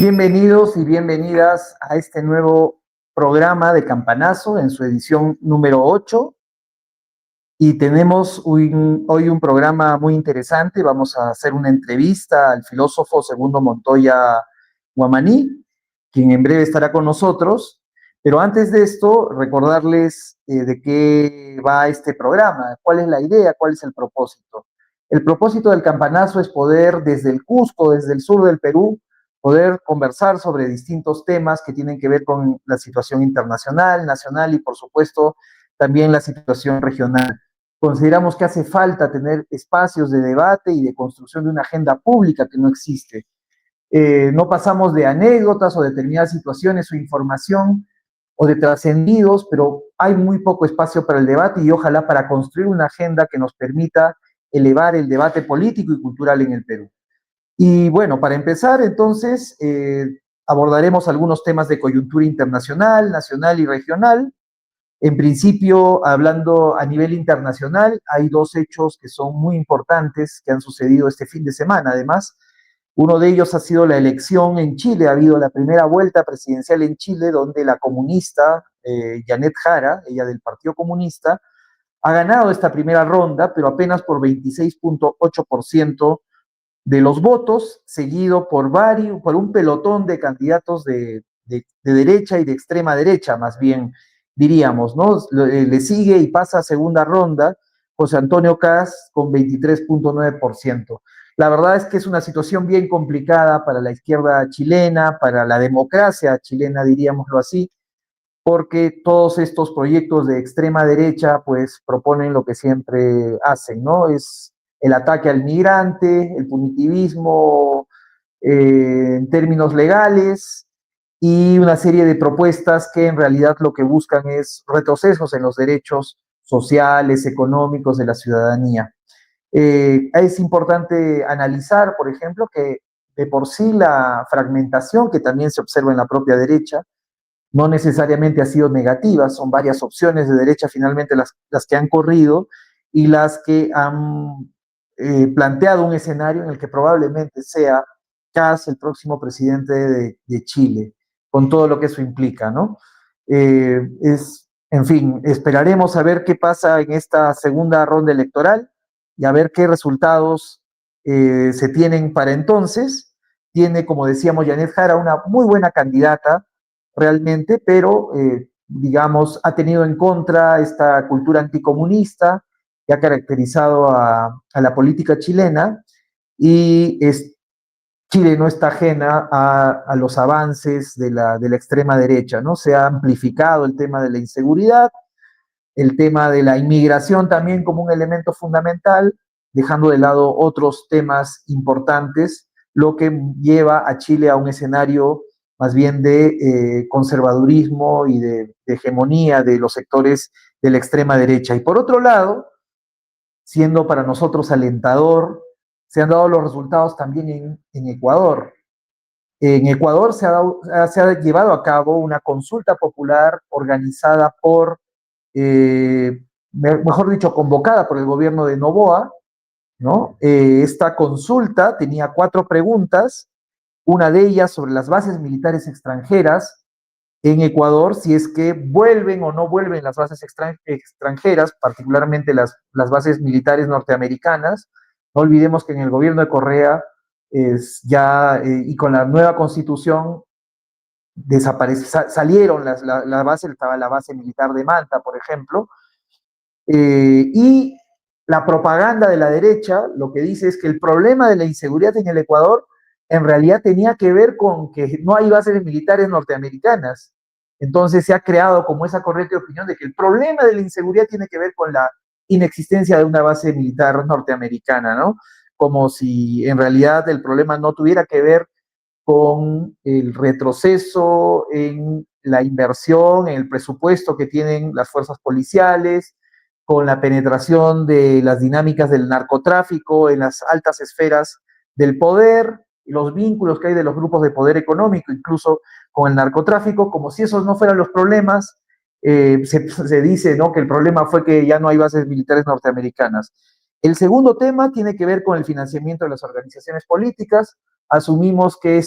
Bienvenidos y bienvenidas a este nuevo programa de Campanazo en su edición número 8. Y tenemos hoy un programa muy interesante. Vamos a hacer una entrevista al filósofo Segundo Montoya Guamaní, quien en breve estará con nosotros. Pero antes de esto, recordarles de qué va este programa, cuál es la idea, cuál es el propósito. El propósito del Campanazo es poder, desde el Cusco, desde el sur del Perú, poder conversar sobre distintos temas que tienen que ver con la situación internacional, nacional y, por supuesto, también la situación regional. Consideramos que hace falta tener espacios de debate y de construcción de una agenda pública que no existe. No pasamos de anécdotas o determinadas situaciones o información o de trascendidos, pero hay muy poco espacio para el debate y ojalá para construir una agenda que nos permita elevar el debate político y cultural en el Perú. Y bueno, para empezar, entonces, abordaremos algunos temas de coyuntura internacional, nacional y regional. En principio, hablando a nivel internacional, hay dos hechos que son muy importantes que han sucedido este fin de semana. Además, uno de ellos ha sido la elección en Chile. Ha habido la primera vuelta presidencial en Chile, donde la comunista Janet Jara, ella del Partido Comunista, ha ganado esta primera ronda, pero apenas por 26.8% de los votos, seguido por un pelotón de candidatos de derecha y de extrema derecha, más bien diríamos, ¿no? Le sigue y pasa a segunda ronda José Antonio Kast con 23.9%. La verdad es que es una situación bien complicada para la izquierda chilena, para la democracia chilena, diríamoslo así, porque todos estos proyectos de extrema derecha pues proponen lo que siempre hacen, ¿no? Es el ataque al migrante, el punitivismo en términos legales y una serie de propuestas que en realidad lo que buscan es retrocesos en los derechos sociales, económicos de la ciudadanía. Es importante analizar, por ejemplo, que de por sí la fragmentación que también se observa en la propia derecha no necesariamente ha sido negativa, son varias opciones de derecha finalmente las que han corrido y las que han planteado un escenario en el que probablemente sea Kast el próximo presidente de Chile, con todo lo que eso implica, ¿no? En fin, esperaremos a ver qué pasa en esta segunda ronda electoral y a ver qué resultados se tienen para entonces. Tiene, como decíamos, Janet Jara, una muy buena candidata realmente, pero digamos, ha tenido en contra esta cultura anticomunista que ha caracterizado a la política chilena y Chile no está ajena a los avances de la extrema derecha, ¿no? Se ha amplificado el tema de la inseguridad, el tema de la inmigración también como un elemento fundamental, dejando de lado otros temas importantes, lo que lleva a Chile a un escenario más bien de conservadurismo y de hegemonía de los sectores de la extrema derecha. Y por otro lado, siendo para nosotros alentador, se han dado los resultados también en Ecuador. En Ecuador se ha llevado a cabo una consulta popular organizada por mejor dicho, convocada por el gobierno de Noboa, ¿no? Esta consulta tenía 4 preguntas, una de ellas sobre las bases militares extranjeras en Ecuador, si es que vuelven o no vuelven las bases extranjeras, particularmente las bases militares norteamericanas. No olvidemos que en el gobierno de Correa y con la nueva constitución salieron estaba la base militar de Manta, por ejemplo, y la propaganda de la derecha lo que dice es que el problema de la inseguridad en el Ecuador en realidad tenía que ver con que no hay bases militares norteamericanas. Entonces se ha creado como esa corriente de opinión de que el problema de la inseguridad tiene que ver con la inexistencia de una base militar norteamericana, ¿no? Como si en realidad el problema no tuviera que ver con el retroceso en la inversión, en el presupuesto que tienen las fuerzas policiales, con la penetración de las dinámicas del narcotráfico en las altas esferas del poder, los vínculos que hay de los grupos de poder económico, incluso con el narcotráfico, como si esos no fueran los problemas. Se dice, ¿no?, que el problema fue que ya no hay bases militares norteamericanas. El segundo tema tiene que ver con el financiamiento de las organizaciones políticas. Asumimos que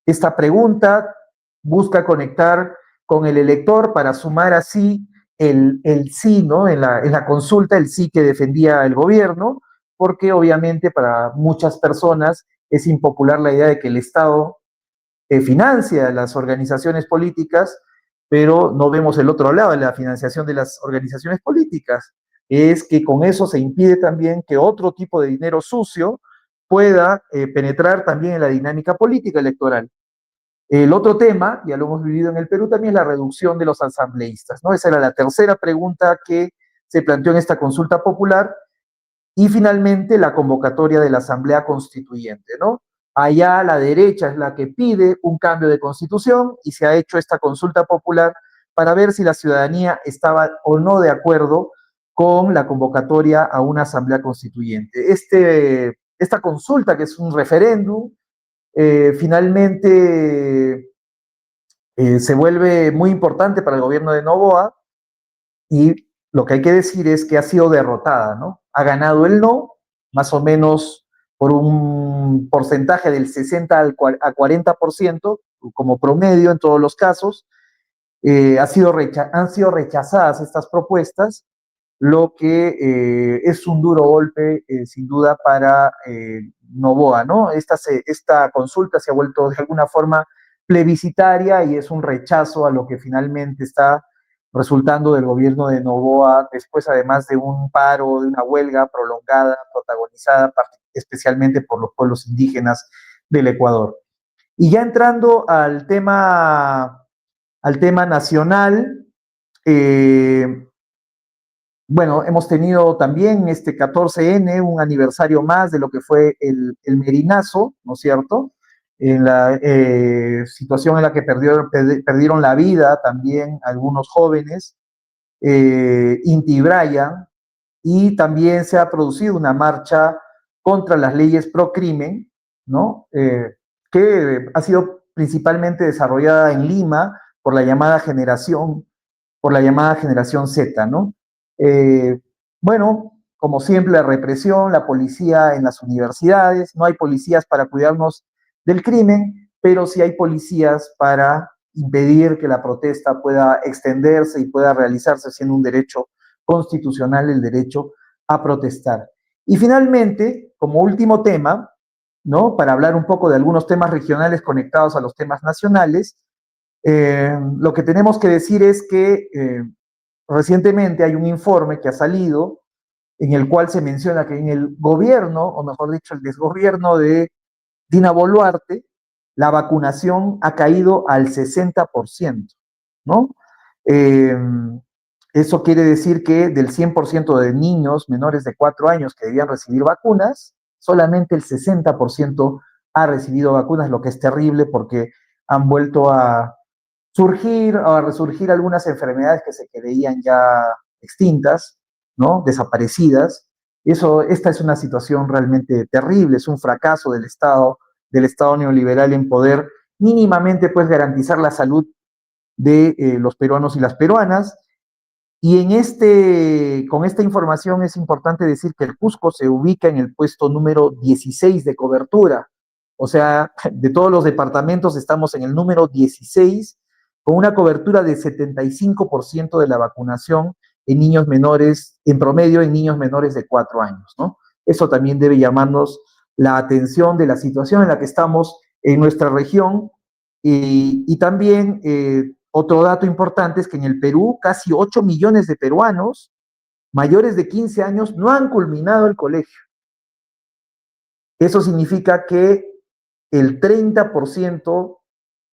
Esta pregunta busca conectar con el elector para sumar así el sí, ¿no? En la consulta, el sí que defendía el gobierno, porque obviamente para muchas personas es impopular la idea de que el Estado financia las organizaciones políticas, pero no vemos el otro lado de la financiación de las organizaciones políticas. Es que con eso se impide también que otro tipo de dinero sucio pueda penetrar también en la dinámica política electoral. El otro tema, ya lo hemos vivido en el Perú, también es la reducción de los asambleístas, ¿no? Esa era la tercera pregunta que se planteó en esta consulta popular y finalmente la convocatoria de la Asamblea Constituyente, ¿no? Allá la derecha es la que pide un cambio de constitución y se ha hecho esta consulta popular para ver si la ciudadanía estaba o no de acuerdo con la convocatoria a una Asamblea Constituyente. Esta consulta, que es un referéndum, finalmente se vuelve muy importante para el gobierno de Noboa y lo que hay que decir es que ha sido derrotada, ¿no? Ha ganado el no, más o menos por un porcentaje del 60 a 40% como promedio en todos los casos. Han sido rechazadas estas propuestas, lo que es un duro golpe, sin duda, para Noboa, ¿no? Esta consulta se ha vuelto de alguna forma plebiscitaria y es un rechazo a lo que finalmente está resultando del gobierno de Noboa, después además de un paro, de una huelga prolongada, protagonizada especialmente por los pueblos indígenas del Ecuador. Y ya entrando al tema nacional, eh, bueno, hemos tenido también este 14N, un aniversario más de lo que fue el Merinazo, ¿no es cierto? En la situación en la que perdieron la vida también algunos jóvenes, Inti Brian, y también se ha producido una marcha contra las leyes pro crimen, ¿no? Que ha sido principalmente desarrollada en Lima por la llamada generación Z, ¿no? Eh, bueno, como siempre, la represión, la policía en las universidades, no hay policías para cuidarnos del crimen, pero sí hay policías para impedir que la protesta pueda extenderse y pueda realizarse siendo un derecho constitucional el derecho a protestar. Y finalmente, como último tema, ¿no? Para hablar un poco de algunos temas regionales conectados a los temas nacionales, lo que tenemos que decir es que recientemente hay un informe que ha salido en el cual se menciona que en el gobierno, o mejor dicho, el desgobierno de Dina Boluarte, la vacunación ha caído al 60%, ¿no? Eh, Eso quiere decir que del 100% de niños menores de 4 años que debían recibir vacunas, solamente el 60% ha recibido vacunas, lo que es terrible porque han vuelto a surgir o a resurgir algunas enfermedades que se creían ya extintas, ¿no? Desaparecidas. Esta es una situación realmente terrible, es un fracaso del Estado neoliberal en poder mínimamente pues garantizar la salud de los peruanos y las peruanas. Y con esta información es importante decir que el Cusco se ubica en el puesto número 16 de cobertura. O sea, de todos los departamentos estamos en el número 16 con una cobertura de 75% de la vacunación en niños menores, en promedio en niños menores de 4 años, ¿no? Eso también debe llamarnos la atención de la situación en la que estamos en nuestra región y también otro dato importante es que en el Perú casi 8 millones de peruanos mayores de 15 años no han culminado el colegio. Eso significa que el 30%,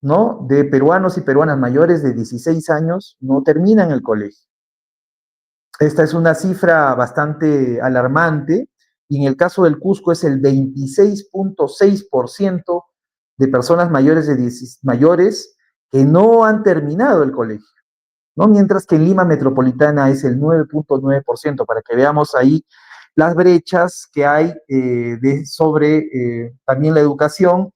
¿no?, de peruanos y peruanas mayores de 16 años no terminan el colegio. Esta es una cifra bastante alarmante y en el caso del Cusco es el 26.6% de personas mayores que no han terminado el colegio, ¿no? Mientras que en Lima Metropolitana es el 9.9%, para que veamos ahí las brechas que hay sobre también la educación,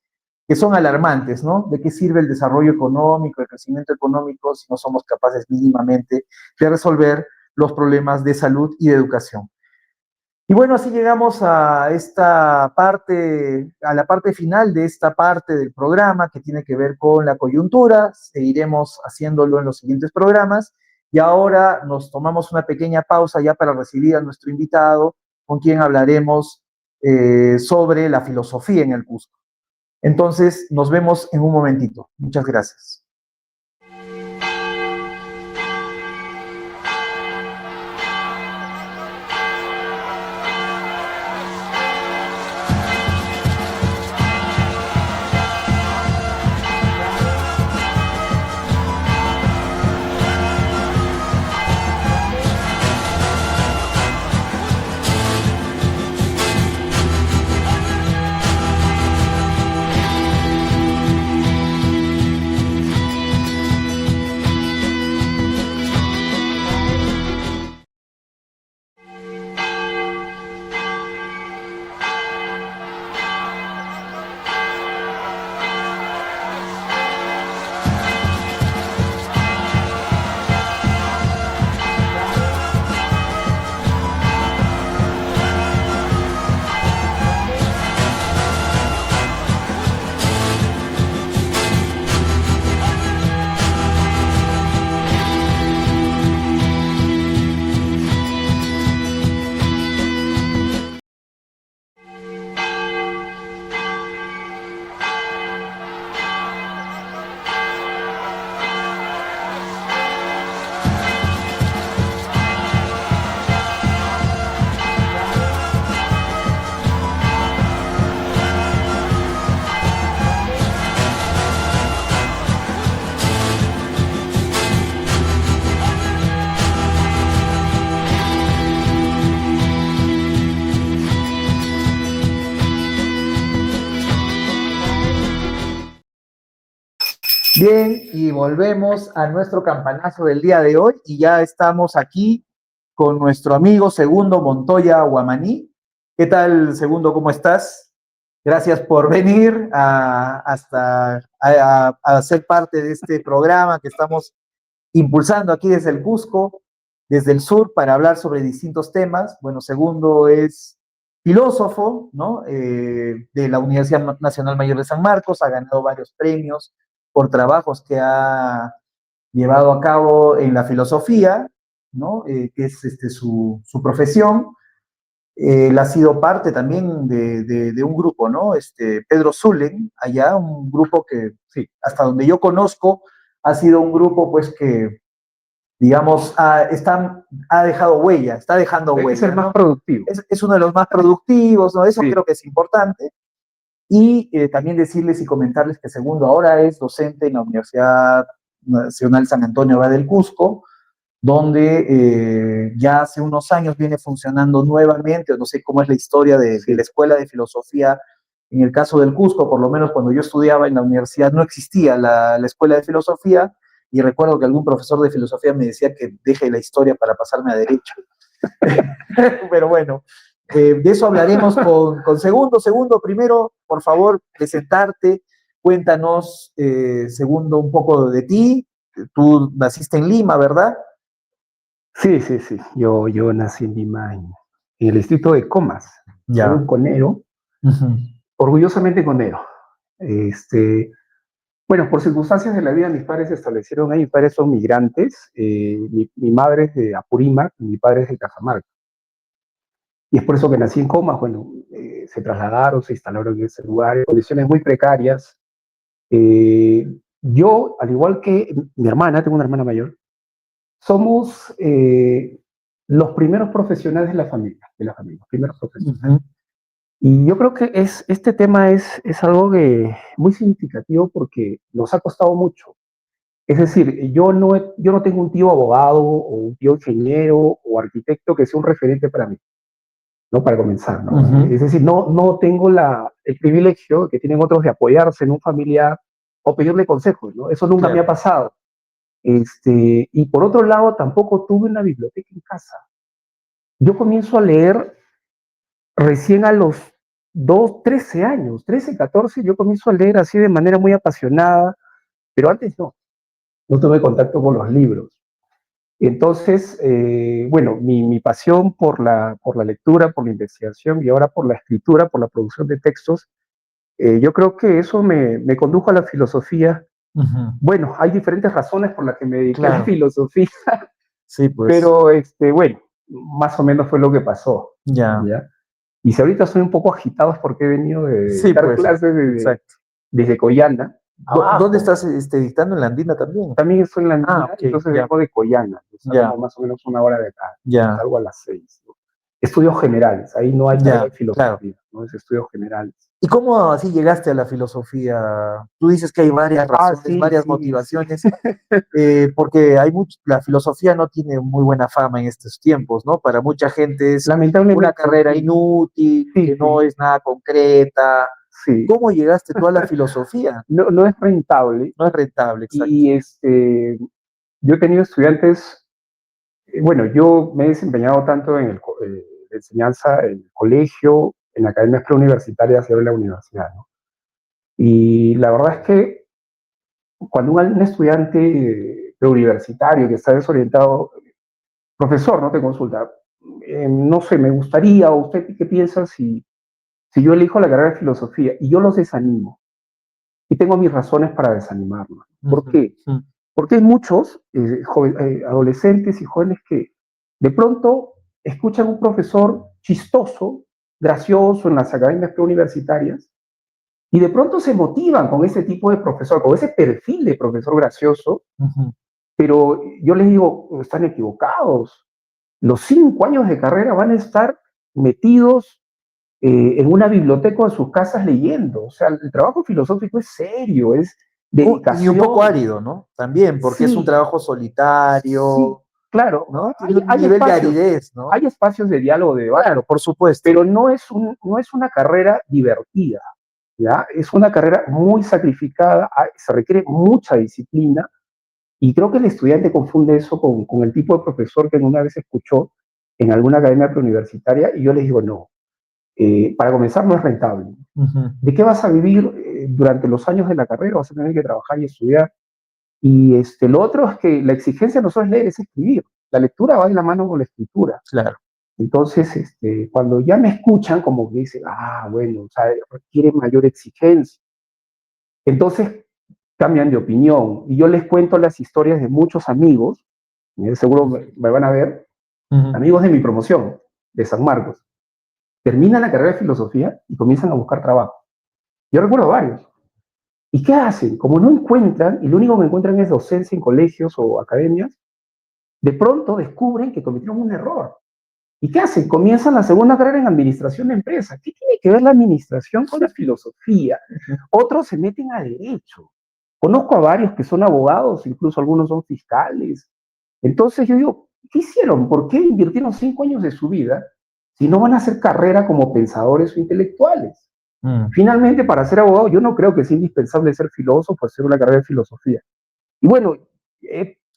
que son alarmantes, ¿no? ¿De qué sirve el desarrollo económico, el crecimiento económico, si no somos capaces mínimamente de resolver los problemas de salud y de educación? Y bueno, así llegamos a esta parte, a la parte final de esta parte del programa que tiene que ver con la coyuntura. Seguiremos haciéndolo en los siguientes programas. Y ahora nos tomamos una pequeña pausa ya para recibir a nuestro invitado, con quien hablaremos sobre la filosofía en el Cusco. Entonces, nos vemos en un momentito. Muchas gracias. Bien, y volvemos a nuestro campanazo del día de hoy y ya estamos aquí con nuestro amigo Segundo Montoya Guamaní. ¿Qué tal, Segundo? ¿Cómo estás? Gracias por venir a ser parte de este programa que estamos impulsando aquí desde el Cusco, desde el sur, para hablar sobre distintos temas. Bueno, Segundo es filósofo, ¿no? De la Universidad Nacional Mayor de San Marcos, ha ganado varios premios por trabajos que ha llevado a cabo en la filosofía, ¿no? Que es su profesión. Él ha sido parte también de un grupo, ¿no? Pedro Zulen, allá, un grupo que, sí, hasta donde yo conozco, ha sido un grupo, pues, que, digamos, ha dejado huella, está dejando huella. Es el más ¿no? productivo. Es uno de los más productivos, ¿no? Eso Sí. creo que es importante. Y también decirles y comentarles que Segundo ahora es docente en la Universidad Nacional San Antonio Abad del Cusco, donde ya hace unos años viene funcionando nuevamente, no sé cómo es la historia de la Escuela de Filosofía. En el caso del Cusco, por lo menos cuando yo estudiaba en la universidad, no existía la Escuela de Filosofía, y recuerdo que algún profesor de filosofía me decía que deje la historia para pasarme a derecho. Pero bueno, de eso hablaremos con Segundo. Segundo, primero, por favor, presentarte, cuéntanos, Segundo, un poco de ti. Tú naciste en Lima, ¿verdad? Sí. Yo nací en Lima, en el distrito de Comas. Ya. Soy un conero, orgullosamente conero. Bueno, por circunstancias de la vida, mis padres se establecieron ahí. Mis padres son migrantes. Mi madre es de Apurímac y mi padre es de Cajamarca. Y es por eso que nací en Comas. Bueno, se trasladaron, se instalaron en ese lugar, en condiciones muy precarias. Yo, al igual que mi hermana, tengo una hermana mayor, somos los primeros profesionales los primeros profesionales. Y yo creo que este tema es algo muy significativo porque nos ha costado mucho. Es decir, yo no tengo un tío abogado o un tío ingeniero o arquitecto que sea un referente para mí, ¿no? Para comenzar, ¿no? Es decir, no tengo el privilegio que tienen otros de apoyarse en un familiar o pedirle consejos, ¿no? Eso nunca me ha pasado. Y por otro lado, tampoco tuve una biblioteca en casa. Yo comienzo a leer recién a los 13 años, 13, 14, yo comienzo a leer así de manera muy apasionada, pero antes no tuve contacto con los libros. Entonces, bueno, mi pasión por la lectura, por la investigación y ahora por la escritura, por la producción de textos, yo creo que eso me condujo a la filosofía. Ujú. Bueno, hay diferentes razones por las que me dediqué a la Claro, filosofía, sí, pues, pero bueno, más o menos fue lo que pasó, ya. ¿ya? Y si ahorita soy un poco agitado es porque he venido de Sí, dar pues, clases exacto. desde Coyana, ¿Dónde abajo. estás dictando en la Andina también? También estoy en la Ah, Andina, ok, entonces ya, vengo de Coyana, ya, salgo más o menos una hora de acá, ya, salgo a las 6. ¿No? Estudios generales, ahí no hay carrera ya, de claro. filosofía, ¿no? Es estudios generales. ¿Y cómo así llegaste a la filosofía? Tú dices que hay varias Ah, razones, sí, varias sí, sí. motivaciones, porque la filosofía no tiene muy buena fama en estos tiempos, ¿no? Para mucha gente es una Lamentablemente, carrera sí, inútil, sí, que no sí, es nada concreta. sí. ¿Cómo llegaste tú a la filosofía? No, no es rentable No es rentable, exacto. y yo he tenido estudiantes, bueno, yo me he desempeñado tanto en la enseñanza, en el colegio, en academias preuniversitarias y ahora en la universidad, ¿no? Y la verdad es que cuando un estudiante preuniversitario que está desorientado, profesor, no te consulta, no sé, me gustaría, o usted qué piensa si yo elijo la carrera de filosofía y yo los desanimo, y tengo mis razones para desanimarlos. ¿Por Ujú, qué? ujú. Porque hay muchos adolescentes y jóvenes que de pronto escuchan un profesor chistoso, gracioso en las academias preuniversitarias y de pronto se motivan con ese tipo de profesor, con ese perfil de profesor gracioso, Ujú. pero yo les digo, están equivocados. Los 5 años de carrera van a estar metidos en una biblioteca de sus casas leyendo. O sea, el trabajo filosófico es serio, es Y un poco dedicación. árido, ¿no? También, porque es un Sí, trabajo sí, solitario, claro, ¿no? Tiene un nivel de aridez, ¿no? hay espacios de diálogo, de debate, Claro, por supuesto. pero no es una carrera divertida, ¿ya? Es una carrera muy sacrificada, se requiere mucha disciplina, y creo que el estudiante confunde eso con el tipo de profesor que alguna vez escuchó en alguna academia preuniversitaria, y yo les digo, no, para comenzar no es rentable. Ujú. ¿De qué vas a vivir durante los años de la carrera? Vas a tener que trabajar y estudiar. Y lo otro es que la exigencia no solo es leer, es escribir. La lectura va de la mano con la escritura. Claro. Entonces, cuando ya me escuchan, como que dicen, ah, bueno, o sea, requiere mayor exigencia. Entonces cambian de opinión. Y yo les cuento las historias de muchos amigos, seguro me van a ver, Ujú. amigos de mi promoción, de San Marcos. Terminan la carrera de filosofía y comienzan a buscar trabajo. Yo recuerdo varios. ¿Y qué hacen? Como no encuentran, y lo único que encuentran es docencia en colegios o academias, de pronto descubren que cometieron un error. ¿Y qué hacen? Comienzan la segunda carrera en administración de empresas. ¿Qué tiene que ver la administración con la filosofía? Otros se meten a derecho. Conozco a varios que son abogados, incluso algunos son fiscales. Entonces yo digo, ¿qué hicieron? ¿Por qué invirtieron 5 años de su vida si no van a hacer carrera como pensadores o intelectuales? Mm. Finalmente, para ser abogado, yo no creo que sea indispensable ser filósofo, hacer una carrera de filosofía. Y bueno,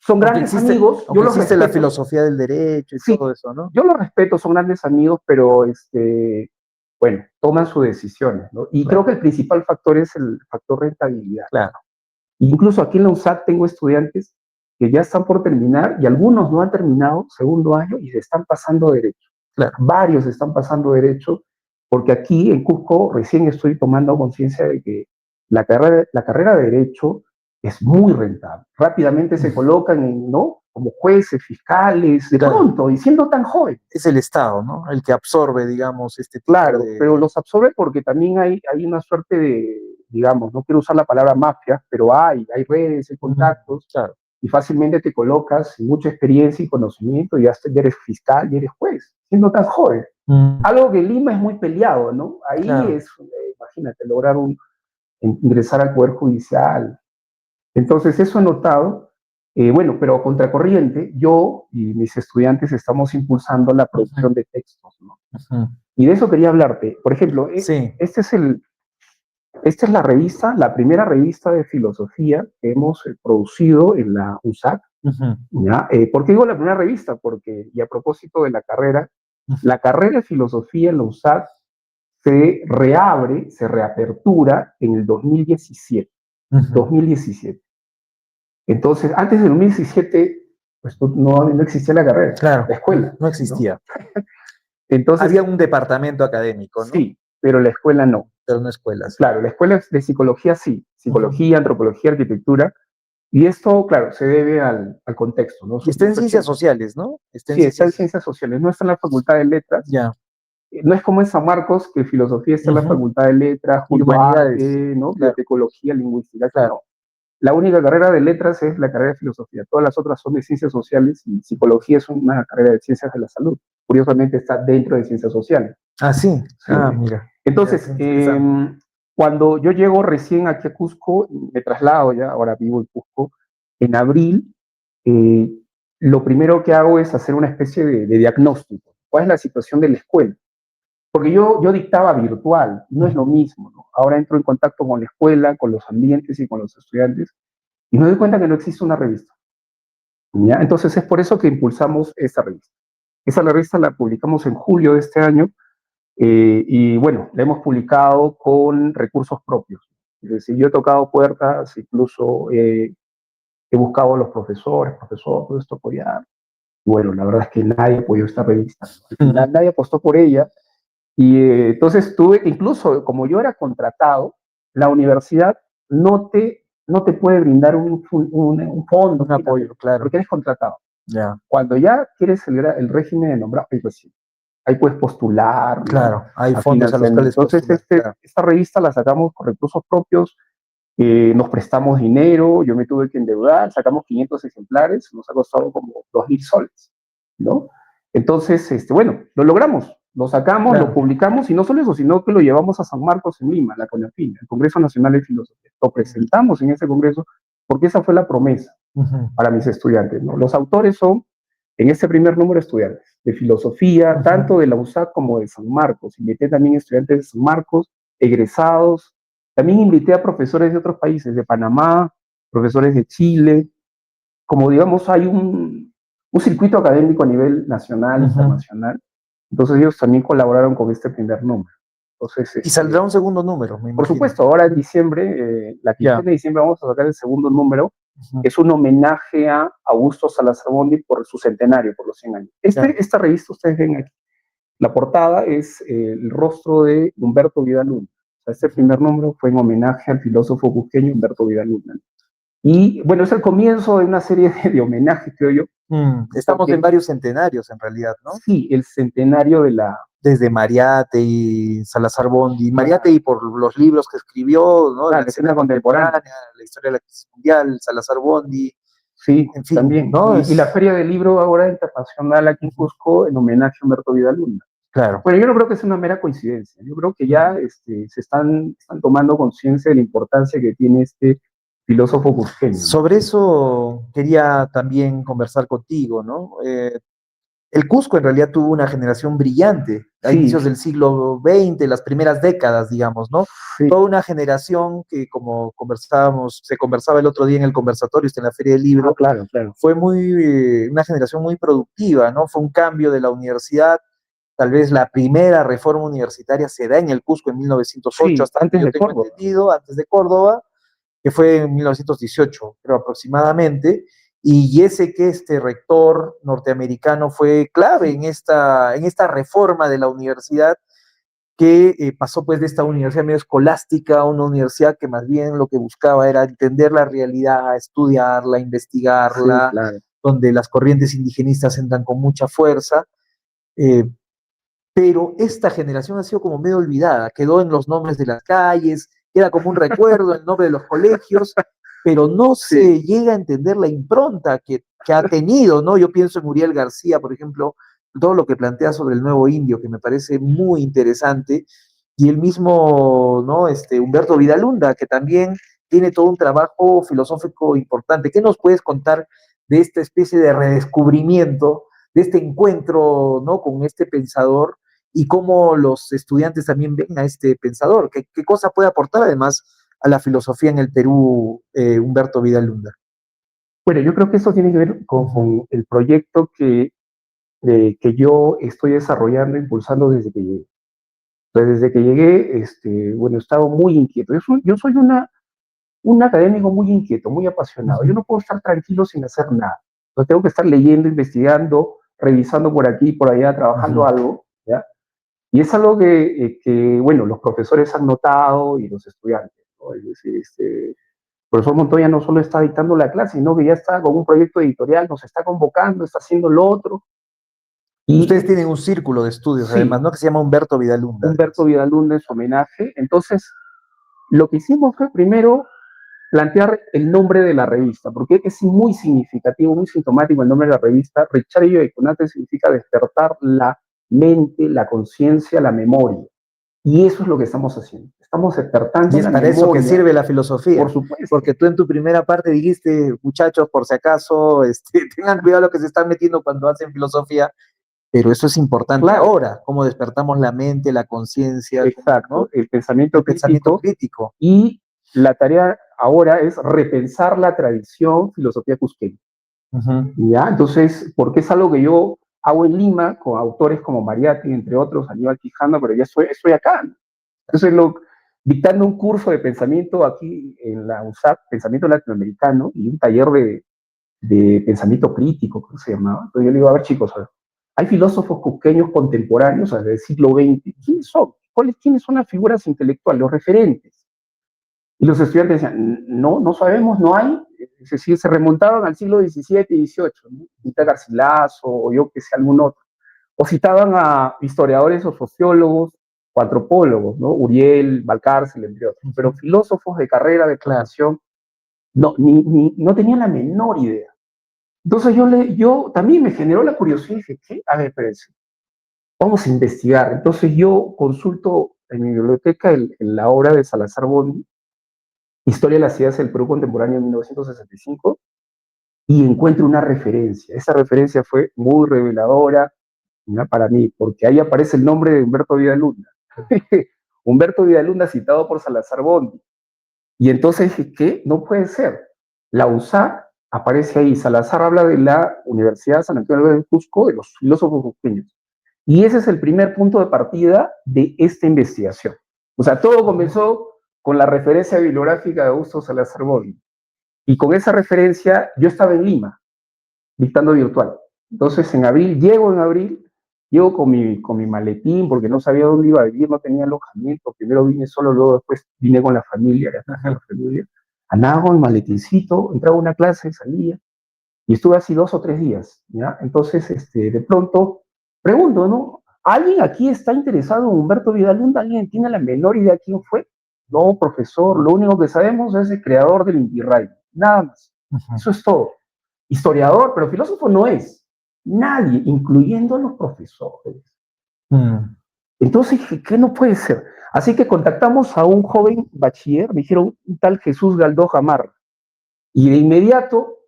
son grandes amigos, yo Aunque los existe la respeto, filosofía del derecho y sí, todo eso, ¿no? yo los respeto, son grandes amigos, pero bueno, toman sus decisiones, ¿no? Y creo Claro, que el principal factor es el factor rentabilidad. claro, Incluso aquí en la USAC tengo estudiantes que ya están por terminar y algunos no han terminado segundo año y se están pasando derecho. claro. Varios están pasando derecho porque aquí en Cusco recién estoy tomando conciencia de que la carrera de derecho es muy rentable. Rápidamente se colocan ¿no? como jueces, fiscales, de Claro. pronto, y siendo tan jóvenes. Es el Estado, ¿no? El que absorbe, digamos, este tipo Claro, de... pero los absorbe porque también hay una suerte de, digamos, no quiero usar la palabra mafia, pero hay redes, hay Ujú. contactos, Claro. y fácilmente te colocas sin mucha experiencia y conocimiento, y ya eres fiscal y eres juez, siendo tan joven. Mm. Algo que en Lima es muy peleado, ¿no? Ahí Claro. es, imagínate, lograr ingresar al Poder Judicial. Entonces, eso he notado. Bueno, pero a contracorriente, yo y mis estudiantes estamos impulsando la Ujú, producción de textos, ¿no? ujú. Y de eso quería hablarte. Por ejemplo, Sí. esta es la revista, la primera revista de filosofía que hemos producido en la USAC. Ujú, ¿Ya? ¿Por qué digo la primera revista? Porque, y a propósito de ujú, la carrera de filosofía en la USAC se reabre, se reapertura en el 2017. ujú. 2017. Entonces, antes del 2017, pues no existía la carrera, Claro, la escuela. no existía. Entonces, Había un departamento académico, ¿no? sí, pero la escuela no. Pero no escuelas. Claro, la escuela de psicología sí, psicología, antropología, arquitectura, y esto, claro, se debe al contexto, ¿no? Y está en ciencias sociales, ¿no? Sí, está en ciencias sociales, no está en la Facultad de Letras. Ya. No es como en San Marcos, que filosofía está en la Facultad de Letras, Y junto a arte, humanidades. ¿no? Claro. Biotecología, lingüística, Claro. no. La única carrera de letras es la carrera de filosofía. Todas las otras son de ciencias sociales y psicología es una carrera de ciencias de la salud. Curiosamente está dentro de ciencias sociales. Ah, sí. Sí. Ah, mira. Entonces, cuando yo llego recién aquí a Cusco, me traslado ya, ahora vivo en Cusco, en abril, lo primero que hago es hacer una especie de diagnóstico. ¿Cuál es la situación de la escuela? Porque yo dictaba virtual, no es lo mismo, ¿no? Ahora entro en contacto con la escuela, con los ambientes y con los estudiantes, y me doy cuenta que no existe una revista. ¿Ya? Entonces es por eso que impulsamos esta revista. Esa revista la publicamos en julio de este año, y bueno, la hemos publicado con recursos propios. Es decir, yo he tocado puertas, incluso he buscado a los profesores, profesor, todo esto apoyar. Y bueno, la verdad es que nadie apoyó esta revista. Al final, nadie apostó por ella. Y entonces tuve, incluso como yo era contratado, la universidad no te puede brindar un fondo, un apoyo, claro. porque eres contratado. Ya. Cuando ya quieres el régimen de nombrado, pues sí, ahí puedes postular. Claro, ¿no? hay fondos a los cuales entonces postular, claro. esta revista la sacamos con recursos propios, nos prestamos dinero, yo me tuve que endeudar, sacamos 500 ejemplares, nos ha costado como 2.000 soles, ¿no? Entonces, bueno, lo logramos, lo sacamos, Claro. lo publicamos, y no solo eso, sino que lo llevamos a San Marcos en Lima, la CONAFIL, el Congreso Nacional de Filosofía. Lo presentamos en ese congreso porque esa fue la promesa para mis estudiantes, ¿no? Los autores son, en este primer número, estudiantes de filosofía, tanto de la USAC como de San Marcos. Invité también estudiantes de San Marcos, egresados. También invité a profesores de otros países, de Panamá, profesores de Chile. Como digamos, hay un circuito académico a nivel nacional, internacional. Entonces ellos también colaboraron con este primer número. Entonces, y saldrá un segundo número, me imagino. Por supuesto, ahora en diciembre, la quincena de diciembre, vamos a sacar el segundo número, que es un homenaje a Augusto Salazar Bondi por su centenario, por los 100 años. Esta revista, ustedes ven aquí, la portada es el rostro de Humberto Vidal-Luna. O sea, este primer número fue en homenaje al filósofo cusqueño Humberto Vidal-Luna. Y bueno, es el comienzo de una serie de homenajes, creo yo. Estamos en varios centenarios, en realidad, ¿no? Sí, el centenario de la... Desde Mariátegui, Salazar Bondi, Mariátegui por los libros que escribió, ¿no? La escena contemporánea, la historia de la crisis mundial, Salazar Bondi. Sí, en fin, también, ¿no? Y la Feria del Libro ahora internacional aquí en Cusco en homenaje a Humberto Vidal-Luna. Claro. Bueno, yo no creo que sea una mera coincidencia. Yo creo que ya se están tomando conciencia de la importancia que tiene este filósofo cusqueño. Sobre eso quería también conversar contigo, ¿no? El Cusco en realidad tuvo una generación brillante a inicios del siglo XX, las primeras décadas, digamos, ¿no? Sí. Toda una generación que, como se conversaba el otro día en el conversatorio, en la Feria del Libro, claro. Fue una generación muy productiva, ¿no? Fue un cambio de la universidad. Tal vez la primera reforma universitaria se da en el Cusco en 1908, sí, hasta antes de Córdoba. Antes de Córdoba, que fue en 1918, creo aproximadamente, y ese que este rector norteamericano fue clave en esta reforma de la universidad, que pasó pues de esta universidad medio escolástica a una universidad que más bien lo que buscaba era entender la realidad, estudiarla, investigarla, claro. donde las corrientes indigenistas entran con mucha fuerza, pero esta generación ha sido como medio olvidada, quedó en los nombres de las calles, queda como un recuerdo el nombre de los colegios, pero no se llega a entender la impronta que ha tenido, ¿no? Yo pienso en Uriel García, por ejemplo, todo lo que plantea sobre el nuevo indio, que me parece muy interesante, y el mismo, ¿no? Humberto Vidal-Luna, que también tiene todo un trabajo filosófico importante. ¿Qué nos puedes contar de esta especie de redescubrimiento, de este encuentro, ¿no? Con este pensador, y cómo los estudiantes también ven a este pensador? ¿Qué cosa puede aportar además a la filosofía en el Perú, Humberto Vidal-Luna? Bueno, yo creo que eso tiene que ver con el proyecto que yo estoy desarrollando, impulsando desde que llegué. Entonces, desde que llegué, bueno, he estado muy inquieto. Yo soy un académico muy inquieto, muy apasionado. Yo no puedo estar tranquilo sin hacer nada. Entonces tengo que estar leyendo, investigando, revisando por aquí y por allá, trabajando algo, ¿ya? Y es algo que, bueno, los profesores han notado y los estudiantes, ¿no? Es decir, el profesor Montoya no solo está dictando la clase, sino que ya está con un proyecto editorial, nos está convocando, está haciendo lo otro. Y ustedes tienen un círculo de estudios, sí, además, ¿no? Que se llama Humberto Vidalunda. Humberto Vidalunda en su homenaje. Entonces, lo que hicimos fue primero plantear el nombre de la revista, porque es muy significativo, muy sintomático el nombre de la revista. Richarillo de Conate significa despertar la mente, la conciencia, la memoria. Y eso es lo que estamos haciendo. Estamos despertando Y es la para eso que memoria, sirve la por filosofía, supuesto. porque tú en tu primera parte dijiste, muchachos, por si acaso, tengan cuidado lo que se están metiendo cuando hacen filosofía, pero eso es importante Claro, ahora, cómo despertamos la mente, la conciencia, exacto, ¿no? el pensamiento El pensamiento crítico. crítico. Y la tarea ahora es repensar la tradición filosofía cusqueña. ¿Ya? Entonces, porque es algo que yo hago en Lima con autores como Mariátegui, entre otros, Aníbal Quijano, pero ya estoy acá, ¿no? Entonces, dictando un curso de pensamiento aquí en la USAC, pensamiento latinoamericano, y un taller de pensamiento crítico, ¿cómo se llamaba? Entonces yo le digo, a ver chicos, a ver, hay filósofos cusqueños contemporáneos, o sea, del siglo XX, ¿quiénes son? ¿Quiénes son las figuras intelectuales, los referentes? Y los estudiantes decían, no, no sabemos, no hay. Es decir, se remontaban al siglo XVII y XVIII, ¿no? Cita Garcilaso o yo que sé, algún otro. O citaban a historiadores o sociólogos o antropólogos, ¿no? Uriel, Valcárcel, entre otros. Pero filósofos de carrera, de Claro. profesión, no, no tenían la menor idea. Entonces yo también me generó la curiosidad y dije, ¿qué? A ver, espérense, vamos a investigar. Entonces yo consulto en mi biblioteca la obra de Salazar Bondi, Historia de las ideas del Perú contemporáneo en 1965, y encuentro una referencia. Esa referencia fue muy reveladora, ¿no? Para mí, porque ahí aparece el nombre de Humberto Vidalunda. Humberto Vidalunda citado por Salazar Bondi. Y entonces dije, ¿qué? No puede ser. La USAC aparece ahí. Salazar habla de la Universidad San Antonio de Cusco, de los filósofos cusqueños. Y ese es el primer punto de partida de esta investigación. O sea, todo comenzó con la referencia bibliográfica de Augusto Salazar Bondi. Y con esa referencia, yo estaba en Lima, dictando virtual. Entonces, llego en abril, llego con mi maletín, porque no sabía dónde iba a vivir, no tenía alojamiento. Primero vine solo, luego después vine con la familia, ya traje a la familia. Andaba con el maletincito, entraba a una clase, salía, y estuve así 2 o 3 días, ¿ya? Entonces, de pronto, pregunto, ¿no? ¿Alguien aquí está interesado en Humberto Vidalunda? ¿Alguien tiene la menor idea quién fue? No, profesor, lo único que sabemos es el creador del Inti Raymi, nada más. Eso es todo. Historiador, pero filósofo no es. Nadie, incluyendo a los profesores. Entonces, ¿qué no puede ser? Así que contactamos a un joven bachiller, me dijeron un tal Jesús Galdós Gamarra, y de inmediato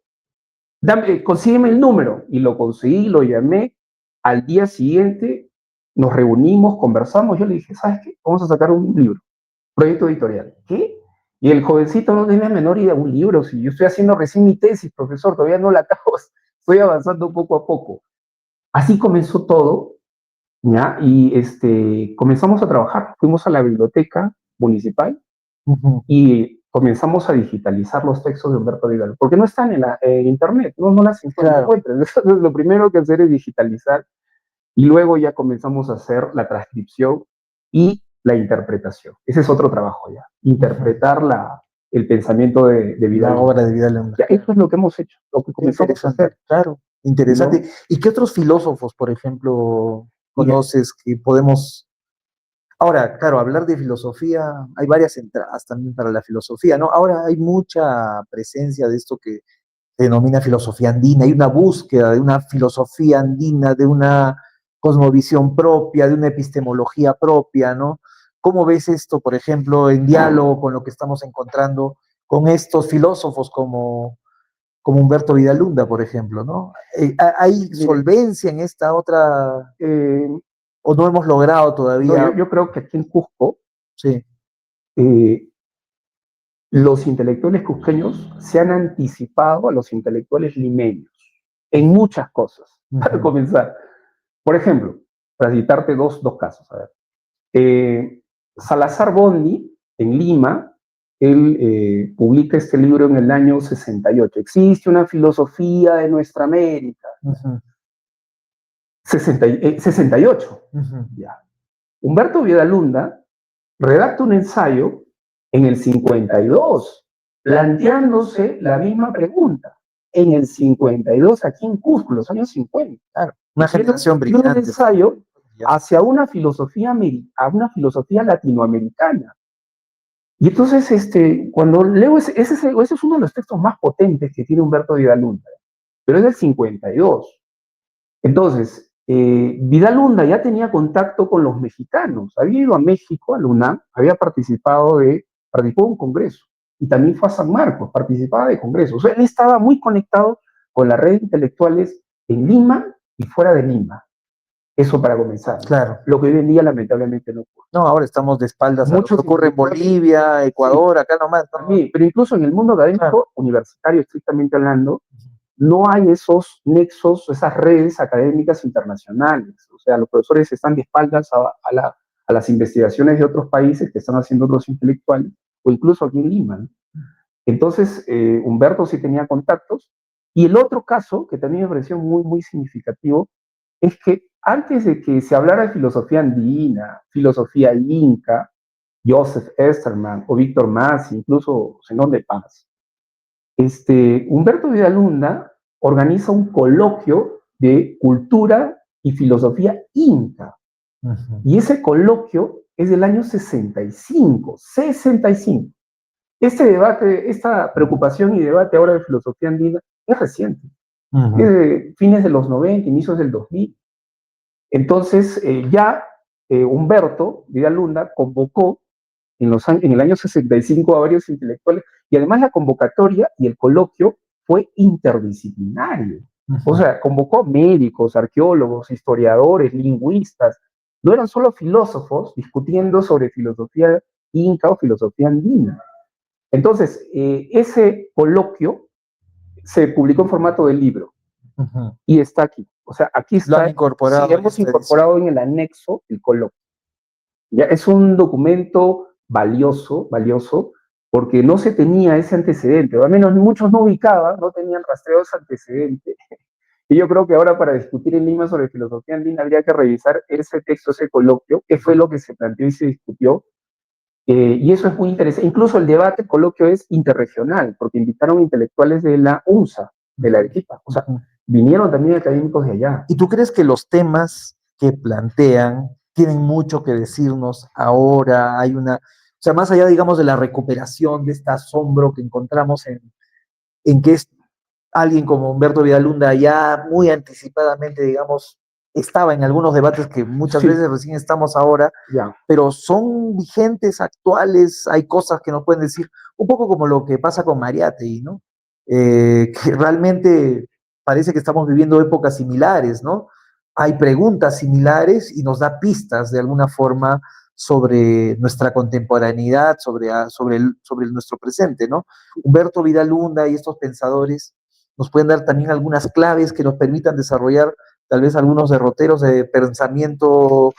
consígueme el número. Y lo conseguí, lo llamé. Al día siguiente nos reunimos, conversamos. Yo le dije, ¿sabes qué? Vamos a sacar un libro, proyecto editorial. ¿Qué? Y el jovencito no tenía la menor idea, un libro. Si yo estoy haciendo recién mi tesis, profesor, todavía no la acabo, estoy avanzando poco a poco. Así comenzó todo, ¿ya? Y comenzamos a trabajar. Fuimos a la biblioteca municipal y comenzamos a digitalizar los textos de Humberto Vidal, porque no están en internet, no las encuentran. Claro. Lo primero que hacer es digitalizar y luego ya comenzamos a hacer la transcripción y la interpretación. Ese es otro trabajo ya, interpretar el pensamiento de Vidal. La obra de Vidal. Ya, eso es lo que hemos hecho, lo que comenzamos a hacer. Claro, interesante. ¿No? ¿Y qué otros filósofos, por ejemplo, conoces que podemos... Ahora, claro, hablar de filosofía, hay varias entradas también para la filosofía, ¿no? Ahora hay mucha presencia de esto que se denomina filosofía andina, hay una búsqueda de una filosofía andina, de una cosmovisión propia, de una epistemología propia, ¿no? ¿Cómo ves esto, por ejemplo, en diálogo con lo que estamos encontrando con estos filósofos como Humberto Vidalunda, por ejemplo, ¿no? ¿Hay solvencia en esta otra, o no hemos logrado todavía? No, yo creo que aquí en Cusco, Sí. Los intelectuales cusqueños se han anticipado a los intelectuales limeños en muchas cosas. Para comenzar, por ejemplo, para citarte dos casos. A ver. Salazar Bondi, en Lima, él publica este libro en el año 68. Existe una filosofía de nuestra América. 68. Ya. Humberto Viedalunda redacta un ensayo en el 52, planteándose la misma pregunta. En el 52, aquí en Cusco, los años 50. Claro, una generación brillante. Un ensayo hacia una filosofía latinoamericana. Y entonces, cuando leo ese es uno de los textos más potentes que tiene Humberto Viedalunda, pero es del 52. Entonces, Viedalunda ya tenía contacto con los mexicanos, había ido a México, a la UNAM, había participó en un congreso, y también fue a San Marcos, participaba de congresos. O sea, él estaba muy conectado con la red de intelectuales en Lima y fuera de Lima. Eso para comenzar. Claro. Lo que hoy en día lamentablemente no ocurre. No, ahora estamos de espaldas a lo que ocurre en Bolivia, Ecuador, sí, acá nomás. ¿No? Sí, pero incluso en el mundo académico, universitario, estrictamente hablando, no hay esos nexos, esas redes académicas internacionales. O sea, los profesores están de espaldas a las investigaciones de otros países que están haciendo otros intelectuales, o incluso aquí en Lima, ¿no? Entonces, Humberto sí tenía contactos. Y el otro caso, que también me pareció muy, muy significativo, es que antes de que se hablara de filosofía andina, filosofía inca, Joseph Esterman o Víctor Mas, incluso Zenón de Paz, Humberto Viedalunda organiza un coloquio de cultura y filosofía inca. Y ese coloquio es del año 65, 65. Este debate, esta preocupación y debate ahora de filosofía andina es reciente. Es de fines de los 90, inicios del 2000. Entonces, Humberto Viedalunda convocó en el año 65 a varios intelectuales, y además la convocatoria y el coloquio fue interdisciplinario. O sea, convocó médicos, arqueólogos, historiadores, lingüistas. No eran solo filósofos discutiendo sobre filosofía inca o filosofía andina. Entonces, ese coloquio se publicó en formato de libro y está aquí. O sea, aquí está. Lo han incorporado. Sí, hemos incorporado en el anexo el coloquio. Ya, es un documento valioso, porque no se tenía ese antecedente, o al menos muchos no ubicaban, no tenían rastreo ese antecedente. Y yo creo que ahora para discutir en Lima sobre filosofía andina habría que revisar ese texto, ese coloquio, qué fue lo que se planteó y se discutió. Y eso es muy interesante. Incluso el debate, el coloquio es interregional, porque invitaron intelectuales de la UNSA, de la Arequipa. O sea, vinieron también académicos de allá. ¿Y tú crees que los temas que plantean tienen mucho que decirnos ahora? Hay una, o sea, más allá, digamos, de la recuperación de este asombro que encontramos en que es alguien como Humberto Viedalunda ya muy anticipadamente, digamos, estaba en algunos debates que muchas veces recién estamos ahora, pero son vigentes, actuales, hay cosas que nos pueden decir, un poco como lo que pasa con Mariátegui, ¿no? Que realmente parece que estamos viviendo épocas similares, ¿no? Hay preguntas similares y nos da pistas de alguna forma sobre nuestra contemporaneidad, sobre nuestro presente, ¿no? Humberto Viedalunda y estos pensadores nos pueden dar también algunas claves que nos permitan desarrollar tal vez algunos derroteros de pensamiento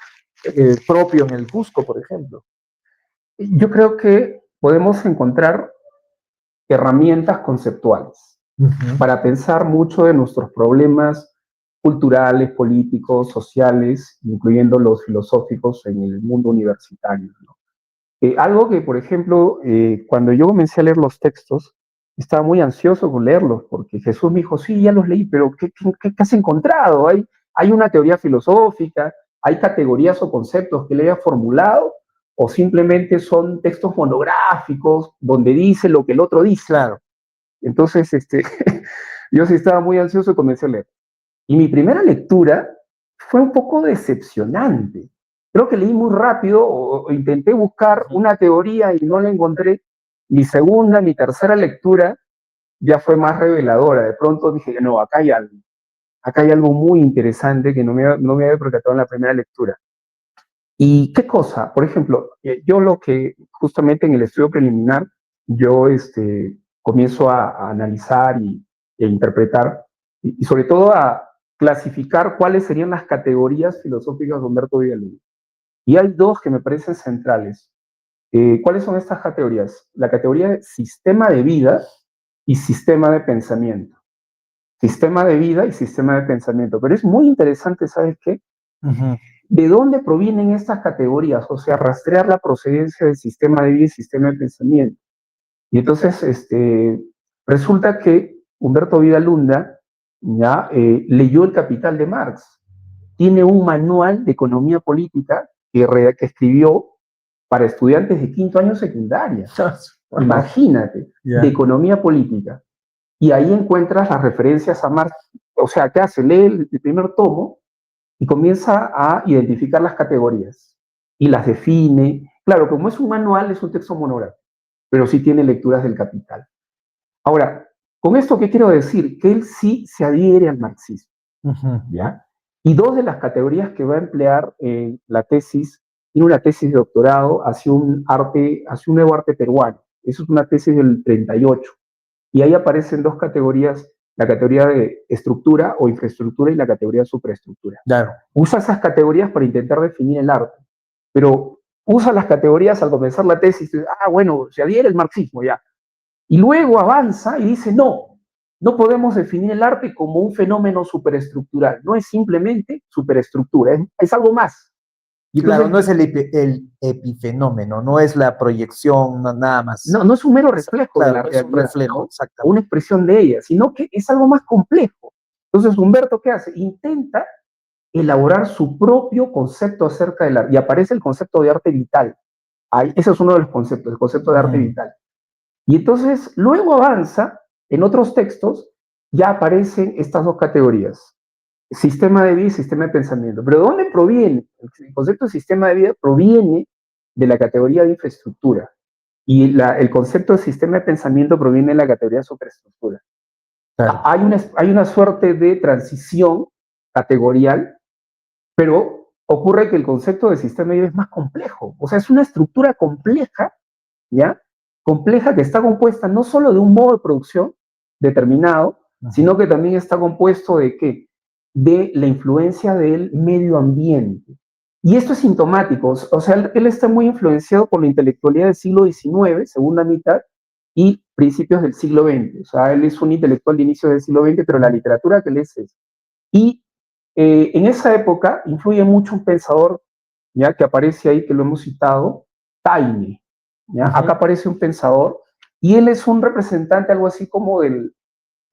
propio en el Cusco, por ejemplo. Yo creo que podemos encontrar herramientas conceptuales para pensar mucho de nuestros problemas culturales, políticos, sociales, incluyendo los filosóficos en el mundo universitario, ¿no? Algo que, por ejemplo, cuando yo comencé a leer los textos, estaba muy ansioso con leerlos, porque Jesús me dijo, sí, ya los leí, pero ¿qué has encontrado? ¿Hay una teoría filosófica? ¿Hay categorías o conceptos que le haya formulado? ¿O simplemente son textos monográficos donde dice lo que el otro dice? Claro. Entonces, yo sí estaba muy ansioso y comencé a leer. Y mi primera lectura fue un poco decepcionante. Creo que leí muy rápido o intenté buscar una teoría y no la encontré. Mi segunda, mi tercera lectura ya fue más reveladora. De pronto dije, no, acá hay algo muy interesante que no me había percatado en la primera lectura. ¿Y qué cosa? Por ejemplo, yo lo que justamente en el estudio preliminar, yo comienzo a analizar e interpretar y sobre todo a clasificar cuáles serían las categorías filosóficas de Humberto Viedalunda. Y hay dos que me parecen centrales. ¿Cuáles son estas categorías? La categoría de sistema de vida y sistema de pensamiento. Sistema de vida y sistema de pensamiento. Pero es muy interesante, ¿sabes qué? ¿De dónde provienen estas categorías? O sea, rastrear la procedencia del sistema de vida y sistema de pensamiento. Y entonces, resulta que Humberto Vidalunda ya leyó El Capital de Marx. Tiene un manual de economía política que escribió para estudiantes de quinto año secundaria. Imagínate, de economía política. Y ahí encuentras las referencias a Marx. O sea, ¿qué hace? Lee el primer tomo y comienza a identificar las categorías y las define. Claro, como es un manual, es un texto monográfico, pero sí tiene lecturas del Capital. Ahora, con esto, ¿qué quiero decir? Que él sí se adhiere al marxismo, ¿ya? Y dos de las categorías que va a emplear en la tesis, tiene una tesis de doctorado hacia un nuevo arte peruano. Eso es una tesis del 38. Y ahí aparecen dos categorías, la categoría de estructura o infraestructura y la categoría de superestructura. Claro. Usa esas categorías para intentar definir el arte, pero usa las categorías al comenzar la tesis, bueno, se adhiere el marxismo ya. Y luego avanza y dice, no podemos definir el arte como un fenómeno superestructural, no es simplemente superestructura, es algo más. Y claro, no es el epifenómeno, no es la proyección, nada más. No es un mero reflejo, claro, de la realidad, es un reflejo, ¿no? exactamente. Una expresión de ella, sino que es algo más complejo. Entonces, Humberto, ¿qué hace? Intenta elaborar su propio concepto acerca del arte, y aparece el concepto de arte vital. Ese es uno de los conceptos, el concepto de arte vital. Y entonces, luego avanza, en otros textos, ya aparecen estas dos categorías, sistema de vida y sistema de pensamiento. ¿Pero de dónde proviene? El concepto de sistema de vida proviene de la categoría de infraestructura. Y el concepto de sistema de pensamiento proviene de la categoría de superestructura. Claro. Hay una suerte de transición categorial, pero ocurre que el concepto de sistema de vida es más complejo. O sea, es una estructura compleja, ¿ya? Compleja que está compuesta no solo de un modo de producción determinado, sino que también está compuesto de ¿qué? De la influencia del medio ambiente. Y esto es sintomático, o sea, él está muy influenciado por la intelectualidad del siglo XIX, segunda mitad, y principios del siglo XX. O sea, él es un intelectual de inicio del siglo XX, pero la literatura que lee es esa. Y en esa época influye mucho un pensador, ya que aparece ahí, que lo hemos citado, Taine. ¿Ya? Acá aparece un pensador, y él es un representante, algo así como de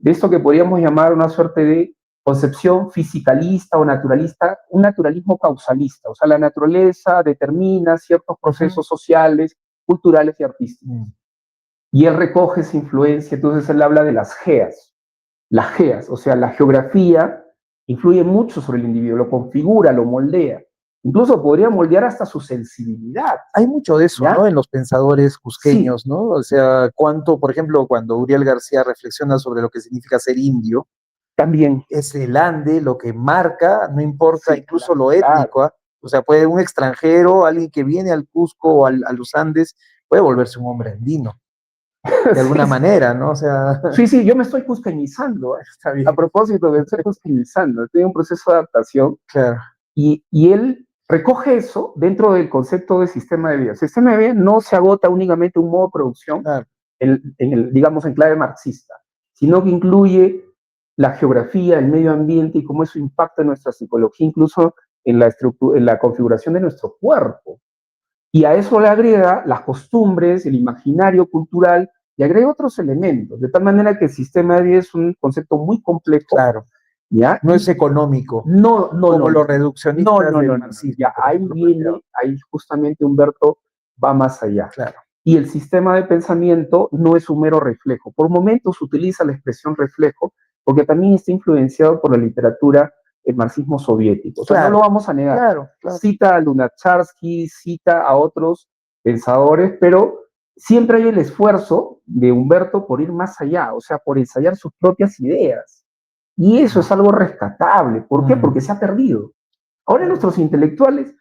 esto que podríamos llamar una suerte de concepción fisicalista o naturalista, un naturalismo causalista. O sea, la naturaleza determina ciertos procesos sociales, culturales y artísticos. Y él recoge esa influencia, entonces él habla de las geas. Las geas, o sea, la geografía influye mucho sobre el individuo, lo configura, lo moldea. Incluso podría moldear hasta su sensibilidad. Hay mucho de eso, ¿ya? ¿No? En los pensadores cusqueños, sí. ¿No? O sea, cuánto, por ejemplo, cuando Uriel García reflexiona sobre lo que significa ser indio, también es el ande lo que marca, no importa, sí, incluso claro, lo étnico, claro. O sea, puede un extranjero, alguien que viene al Cusco o a los Andes, puede volverse un hombre andino. De alguna manera, ¿no? O sea... Sí, yo me estoy cusqueñizando. A propósito, me estoy cusqueñizando. Estoy en un proceso de adaptación. Claro. Y él recoge eso dentro del concepto de sistema de vida. El sistema de vida no se agota únicamente un modo de producción, claro, digamos, en clave marxista, sino que incluye la geografía, el medio ambiente y cómo eso impacta en nuestra psicología, incluso en la configuración de nuestro cuerpo. Y a eso le agrega las costumbres, el imaginario cultural, y agrega otros elementos, de tal manera que el sistema de vida es un concepto muy complejo. Claro. ¿Ya? No es económico. No, como los reduccionistas del marxismo. Ya, ahí justamente Humberto va más allá. Claro. Y el sistema de pensamiento no es un mero reflejo. Por momentos utiliza la expresión reflejo, porque también está influenciado por la literatura, el marxismo soviético. O sea, claro, no lo vamos a negar. Claro. Cita a Lunacharsky, cita a otros pensadores, pero siempre hay el esfuerzo de Humberto por ir más allá, o sea, por ensayar sus propias ideas. Y eso es algo rescatable. ¿Por qué? Porque se ha perdido. Ahora nuestros intelectuales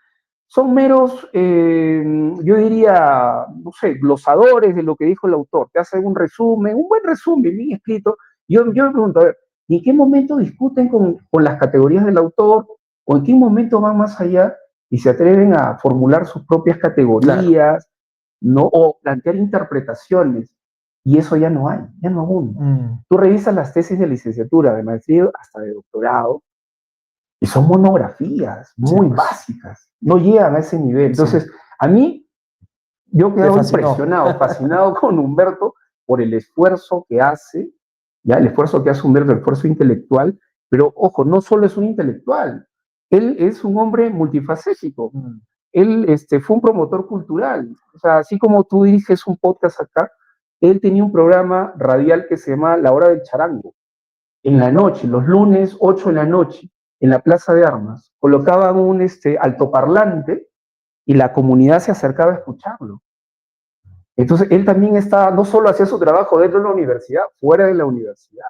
son meros, yo diría, no sé, glosadores de lo que dijo el autor. Te hacen un resumen, un buen resumen, bien escrito. Yo me pregunto, a ver, ¿en qué momento discuten con las categorías del autor? ¿O en qué momento van más allá y se atreven a formular sus propias categorías? Claro. ¿no? O plantear interpretaciones, y eso ya no abunda. Tú revisas las tesis de licenciatura, de maestría, hasta de doctorado, y son monografías muy básicas, no llegan a ese nivel. Entonces, a mí, yo quedo impresionado, fascinado con Humberto por el esfuerzo que hace, ya el esfuerzo que hace Humberto, el esfuerzo intelectual, pero ojo, no solo es un intelectual, él es un hombre multifacético. Él fue un promotor cultural, o sea, así como tú diriges un podcast acá, él tenía un programa radial que se llama La Hora del Charango, en la noche, los lunes, 8 de la noche, en la Plaza de Armas, colocaban un altoparlante y la comunidad se acercaba a escucharlo. Entonces, él también no solo hacía su trabajo dentro de la universidad, fuera de la universidad.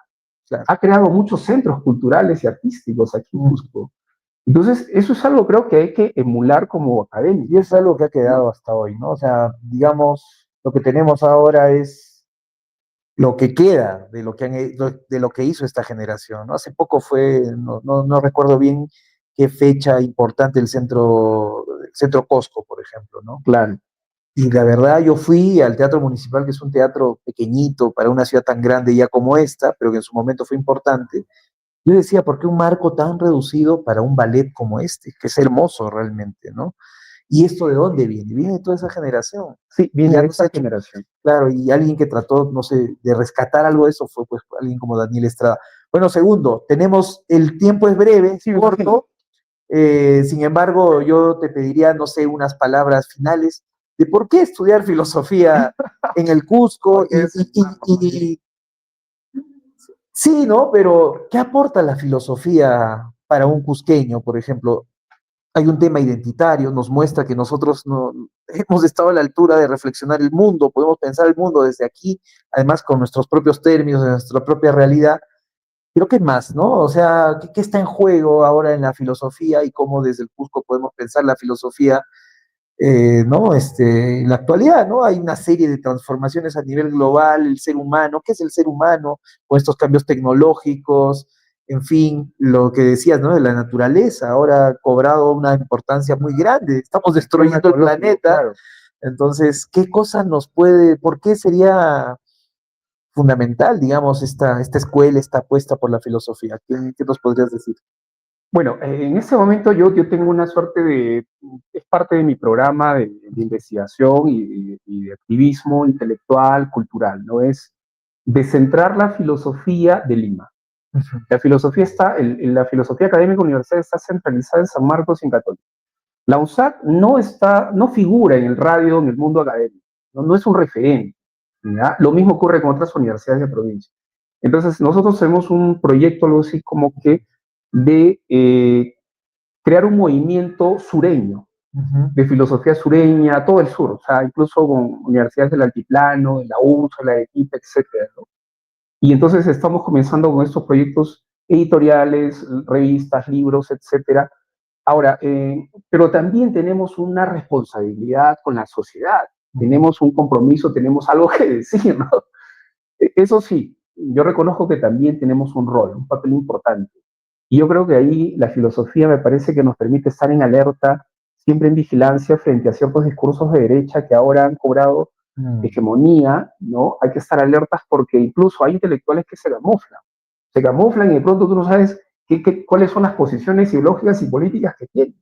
Claro. Ha creado muchos centros culturales y artísticos aquí en Cusco. Entonces, eso es algo creo que hay que emular como académico. Y es algo que ha quedado hasta hoy, ¿no? O sea, digamos, lo que tenemos ahora es lo que queda de lo que hizo esta generación, ¿no? Hace poco no recuerdo bien qué fecha importante el centro Cosco, por ejemplo, ¿no? Claro. Y la verdad, yo fui al Teatro Municipal, que es un teatro pequeñito para una ciudad tan grande ya como esta, pero que en su momento fue importante. Yo decía, ¿por qué un marco tan reducido para un ballet como este? Que es hermoso realmente, ¿no? ¿Y esto de dónde viene? Viene de toda esa generación. Sí, viene de esa generación. Claro, y alguien que trató, no sé, de rescatar algo de eso fue pues alguien como Daniel Estrada. Bueno, segundo, el tiempo es breve, sí, corto, sin embargo, yo te pediría, no sé, unas palabras finales de por qué estudiar filosofía en el Cusco sí, ¿no? Pero, ¿qué aporta la filosofía para un cusqueño, por ejemplo? Hay un tema identitario, nos muestra que nosotros no hemos estado a la altura de reflexionar el mundo, podemos pensar el mundo desde aquí, además con nuestros propios términos, de nuestra propia realidad. Pero ¿qué más, no? O sea, ¿qué está en juego ahora en la filosofía y cómo desde el Cusco podemos pensar la filosofía, ¿no? En la actualidad, ¿no? Hay una serie de transformaciones a nivel global, el ser humano, ¿qué es el ser humano? Con estos cambios tecnológicos, en fin, lo que decías, ¿no? De la naturaleza, ahora ha cobrado una importancia muy grande, estamos destruyendo el planeta, claro. Entonces, ¿qué cosa por qué sería fundamental, digamos, esta escuela, esta apuesta por la filosofía? ¿Qué nos podrías decir? Bueno, en este momento yo tengo una suerte es parte de mi programa de investigación y de activismo intelectual, cultural, ¿no? Es descentrar la filosofía de Lima. La la filosofía académica universal está centralizada en San Marcos y en Católica. La USAC no figura en el radio, en el mundo académico, no es un referente, ¿ya? Lo mismo ocurre con otras universidades de provincia. Entonces, nosotros tenemos un proyecto, algo así como que de crear un movimiento sureño, de filosofía sureña, todo el sur, o sea, incluso con universidades del Altiplano, de la UNSA, la Arequipa, etcétera, ¿no? Y entonces estamos comenzando con estos proyectos editoriales, revistas, libros, etcétera. Ahora, pero también tenemos una responsabilidad con la sociedad, tenemos un compromiso, tenemos algo que decir, ¿no? Eso sí, yo reconozco que también tenemos un rol, un papel importante. Y yo creo que ahí la filosofía me parece que nos permite estar en alerta, siempre en vigilancia frente a ciertos discursos de derecha que ahora han cobrado hegemonía, ¿no? Hay que estar alertas porque incluso hay intelectuales que se camuflan y de pronto tú no sabes cuáles son las posiciones ideológicas y políticas que tienen.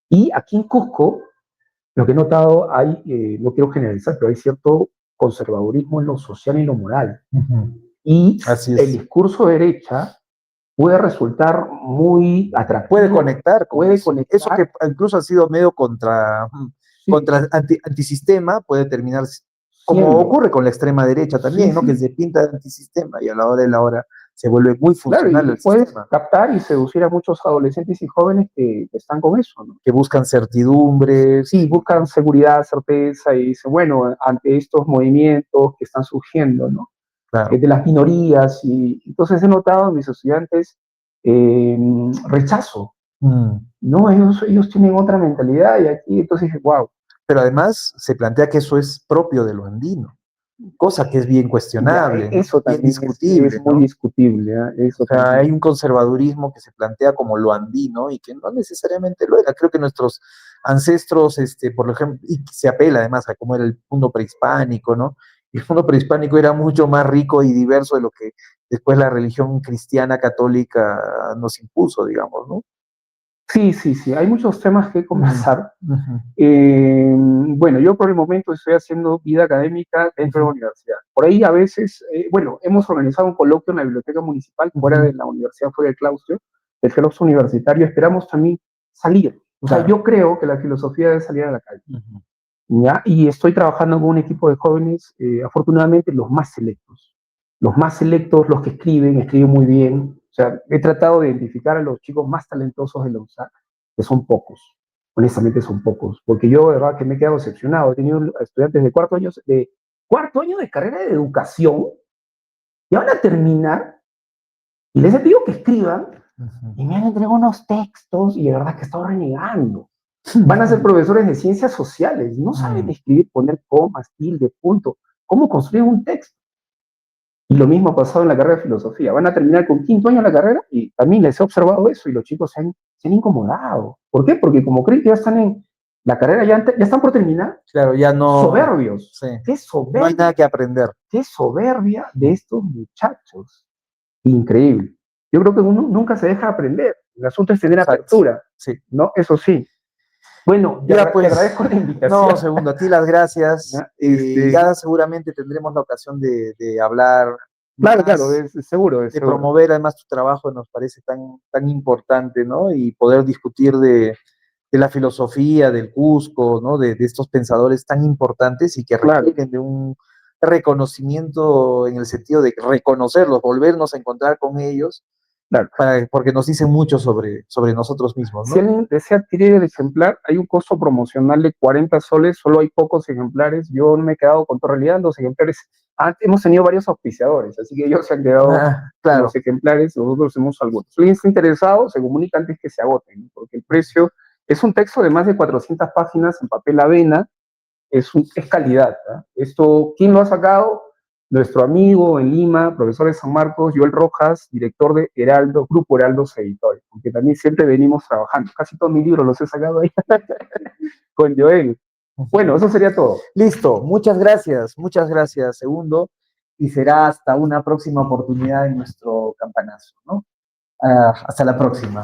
Y aquí en Cusco, lo que he notado, no quiero generalizar, pero hay cierto conservadurismo en lo social y en lo moral. Y el discurso de derecha puede resultar muy atractivo. Puede conectar. Eso que incluso ha sido medio antisistema, puede terminar como ocurre con la extrema derecha también, ¿no? Que se pinta de antisistema y a la hora de la hora se vuelve muy funcional. Claro, y puedes captar y seducir a muchos adolescentes y jóvenes que están con eso, ¿no? Que buscan certidumbre. Sí, buscan seguridad, certeza y dicen, bueno, ante estos movimientos que están surgiendo, ¿no? Claro. De las minorías, y entonces he notado en mis estudiantes rechazo, ¿no? Ellos tienen otra mentalidad y aquí entonces dije, wow. Pero además se plantea que eso es propio de lo andino, cosa que es bien cuestionable, ya, eso también bien discutible. Es muy discutible. Eso o sea, hay un conservadurismo que se plantea como lo andino y que no necesariamente lo era. Creo que nuestros ancestros, por ejemplo, y se apela además a cómo era el mundo prehispánico, ¿no? Y el mundo prehispánico era mucho más rico y diverso de lo que después la religión cristiana católica nos impuso, digamos, ¿no? Sí, sí, sí, hay muchos temas que conversar. Ujú, Bueno, yo por el momento estoy haciendo vida académica dentro de la ujú, universidad. Por ahí a veces, bueno, hemos organizado un coloquio en la biblioteca municipal fuera ujú, de la universidad, fuera del claustro universitario. Esperamos también salir. O sea, claro. yo creo que la filosofía debe salir a la calle. Ujú, ¿Ya? Y estoy trabajando con un equipo de jóvenes, afortunadamente los más selectos, los que escriben, escriben muy bien. O sea, he tratado de identificar a los chicos más talentosos de la USAC, que son pocos, honestamente son pocos, porque yo de verdad que me he quedado decepcionado. He tenido estudiantes de cuarto año de carrera de educación y van a terminar y les he pedido que escriban ujú. y me han entregado unos textos y de verdad que he estado renegando. Van a ser profesores de ciencias sociales, no saben Mm, escribir, poner comas, tilde, punto, cómo construir un texto. Y lo mismo ha pasado en la carrera de filosofía. Van a terminar con quinto año la carrera y también les he observado eso y los chicos se han incomodado. ¿Por qué? Porque como creen que ya están en la carrera, ya están por terminar, claro, ya no, soberbios. sí, Qué no hay nada soberbia, que aprender. qué soberbia de estos muchachos. Increíble. Yo creo que uno nunca se deja aprender. El asunto es tener Exacto, apertura, sí. ¿no? Eso sí. Bueno, Ya te pues, agradezco la no, invitación. segundo, a ti las gracias. ¿Ya? Ya seguramente tendremos la ocasión de hablar Claro, claro, más, seguro, es de seguro. promover además tu trabajo, nos parece tan importante, ¿no? Y poder discutir de la filosofía, del Cusco, ¿no? De estos pensadores tan importantes y que Claro, requieren de un reconocimiento en el sentido de reconocerlos, volvernos a encontrar con ellos, claro. porque nos dicen mucho sobre nosotros mismos, Si ¿no? alguien desea adquirir el ejemplar, hay un costo promocional de 40 soles, solo hay pocos ejemplares. Yo no me he quedado con toda realidad, los ejemplares. Hemos tenido varios auspiciadores, así que ellos se han quedado Ah, con los claro, ejemplares, nosotros hemos algunos. Si alguien está interesado, se comunica antes que se agoten, ¿no? Porque el precio es un texto de más de 400 páginas en papel avena, es calidad. ¿Eh? Esto, ¿quién lo ha sacado? Nuestro amigo en Lima, profesor de San Marcos, Joel Rojas, director de Heraldo, Grupo Heraldos Editores, porque también siempre venimos trabajando. Casi todos mis libros los he sacado ahí con Joel. Bueno, eso sería todo. listo, muchas gracias, segundo, y será hasta una próxima oportunidad en nuestro campanazo, ¿no? Hasta la próxima.